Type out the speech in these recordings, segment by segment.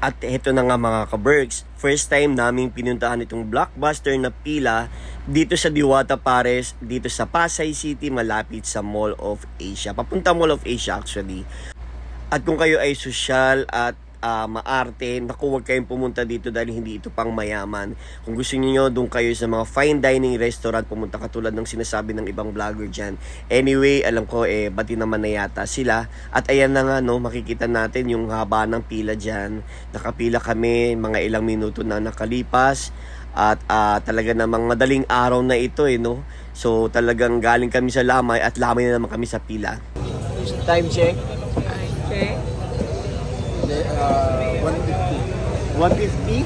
At eto na nga mga ka-Berks, first time naming pinuntahan itong blockbuster na pila dito sa Diwata Pares, dito sa Pasay City, malapit sa Mall of Asia. Papunta Mall of Asia actually. At kung kayo ay sosyal at maarte, naku, huwag kayong pumunta dito dahil hindi ito pang mayaman. Kung gusto niyo doon kayo sa mga fine dining restaurant, pumunta katulad ng sinasabi ng ibang vlogger dyan. Anyway, alam ko bati naman na yata sila. At ayan na nga, no, makikita natin yung haba ng pila dyan. Nakapila kami, mga ilang minuto na nakalipas. At talaga namang madaling araw na ito no. So talagang galing kami sa Lamay at Lamay na naman kami sa pila. Time check. Okay. 150.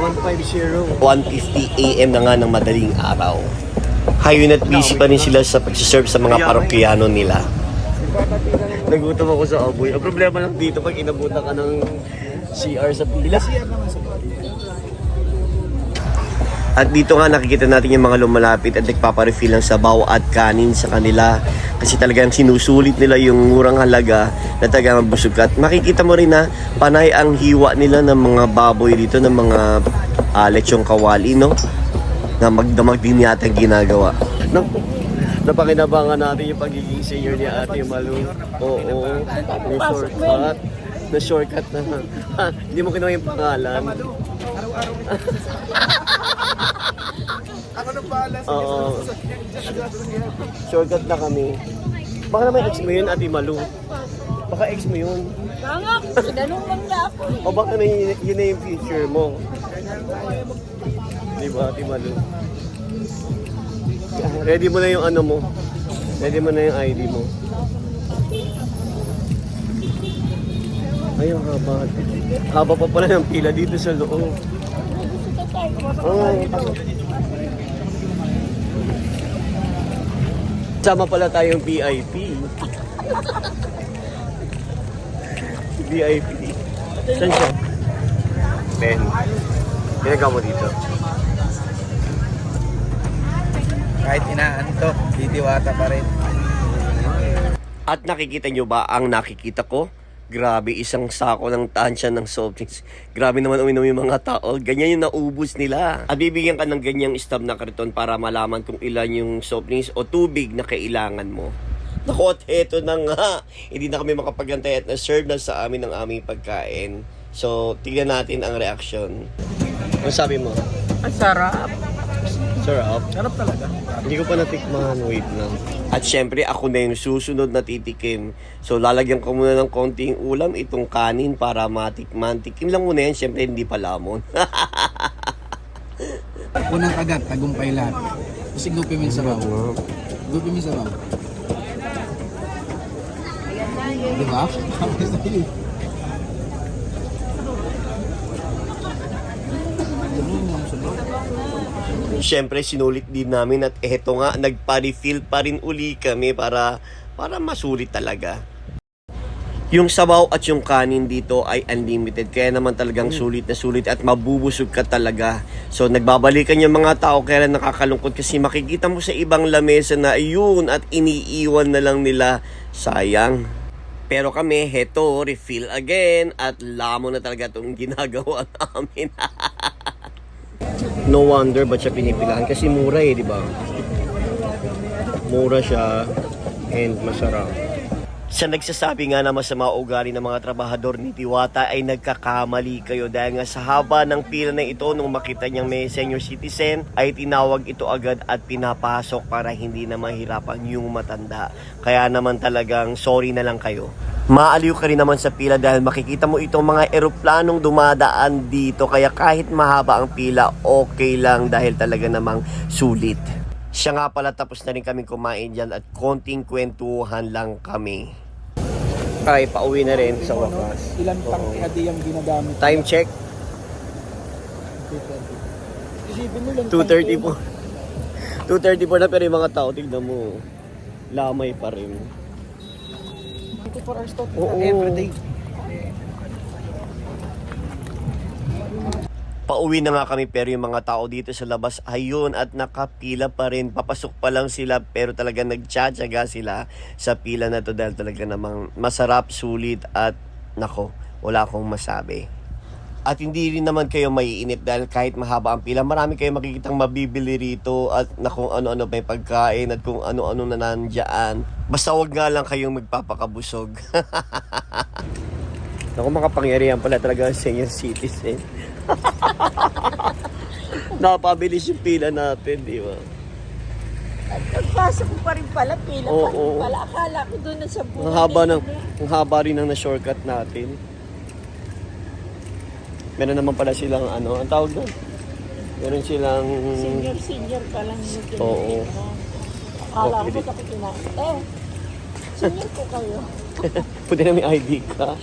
150 AM na nga ng madaling araw. Hayun at busy pa rin sila sa pag-serve sa mga parokyano nila. Nagutom ako sa aboy. Ang problema lang dito pag inabutan ka ng CR sa pila. At dito nga nakikita natin yung mga lumalapit at nagpaparefill ng sabaw at kanin sa kanila. Kasi talagang sinusulit nila yung murang halaga na talagang mabusog ka. At makikita mo rin na panay ang hiwa nila ng mga baboy dito, ng mga lechong kawali, no? Na magdamag din yata ginagawa. Napakinabangan natin yung pagiging senior ni Ate Malu. Oo, may shortcut. Na shortcut na. Hindi mo kinuha yung pangalan. Ako nang bahala sa Shortcut na kami. Baka naman ex mo yun, Ate Malu. Baka ex mo yun. Tanga, ganun lang niya ako. O baka na yun na yung future mo. Di ba, Ate Malu? Ready mo na yung ano mo. Ready mo na yung ID mo. Ay, ang haba. Haba pa pala ng pila dito sa loob. Sama pala tayong VIP. VIP. Saan siya? Ben. Ginagawa mo dito. Kahit inaantok, ditiwata pa rin. At nakikita nyo ba ang nakikita ko? Grabe, isang sako ng tansya ng soft drinks. Grabe naman uminom yung mga tao. Ganyan yung naubos nila. At bibigyan ka ng ganyang stub na karton para malaman kung ilan yung soft drinks o tubig na kailangan mo. Naku, at eto na nga. Hindi na kami makapagantay at na-serve na sa amin ang aming pagkain. So, tignan natin ang reaksyon. Ano sabi mo? Ang sarap. Sarap. Sarap talaga. Hindi ko pa natikman. Wait lang. At syempre, ako na yung susunod na titikim. So, lalagyan ko muna ng konting ulam itong kanin para matikman. Tikim lang muna yan. Syempre, hindi pa lamon. Unang kagat, tagumpay lahat. Kasi gupin mo yung sabaw. Gupin mo yung sabaw. Diba? Syempre, sinulit din namin at eto nga, nagpa-refill pa rin uli kami para masulit talaga. Yung sabaw at yung kanin dito ay unlimited. Kaya naman talagang sulit na sulit at mabubusog ka talaga. So nagbabalikan yung mga tao kaya nakakalungkot kasi makikita mo sa ibang lamesa na ayun at iniiwan na lang nila. Sayang. Pero kami, heto, refill again at lamon na talaga itong ginagawa namin. No wonder ba't siya pinipilahan kasi mura di ba? Mura siya and masarap. Sa nagsasabi nga na masama ugali ng mga trabahador ni Diwata ay nagkakamali kayo dahil nga sa haba ng pila na ito nung makita niyang may senior citizen ay tinawag ito agad at pinapasok para hindi na mahirapan yung matanda. Kaya naman talagang sorry na lang kayo. Maaliw ka rin naman sa pila dahil makikita mo itong mga eroplanong dumadaan dito kaya kahit mahaba ang pila okay lang dahil talaga namang sulit. Siya nga pala tapos na rin kami kumain dyan at konting kwentuhan lang kami. Ay, pauwi na rin sa wakas. Ilan pang hadi ang ginagamit? Time check? 2:30 po. 2:30 po na pero yung mga tao, tignan mo. Lamay pa rin. 24 hours to. Oo. Everyday. Pauwi na nga kami pero yung mga tao dito sa labas ayun at nakapila pa rin. Papasok pa lang sila pero talaga nagtsatsaga sila sa pila na to dahil talaga namang masarap, sulit at nako, wala akong masabi. At hindi rin naman kayo maiinip dahil kahit mahaba ang pila, marami kayong makikitang mabibili rito at na kung ano-ano may pagkain at kung ano-ano na nandyan. Basta wag nga lang kayong magpapakabusog. Naku, makapangyarihan pala talaga ang senior citizen. Napabilis yung pila natin, di ba? At pagpasok ko pa rin pala, pila pa rin Oo. pala. Akala ko doon na sa buhay. Ang haba rin ng na-shortcut natin. Meron naman pala silang ano, ang tawag doon? Meron silang... Senior pa lang yung tinitira. Oo. Akala Okay. ko kapag kinain. Senior po kayo. Pwede na may ID ka.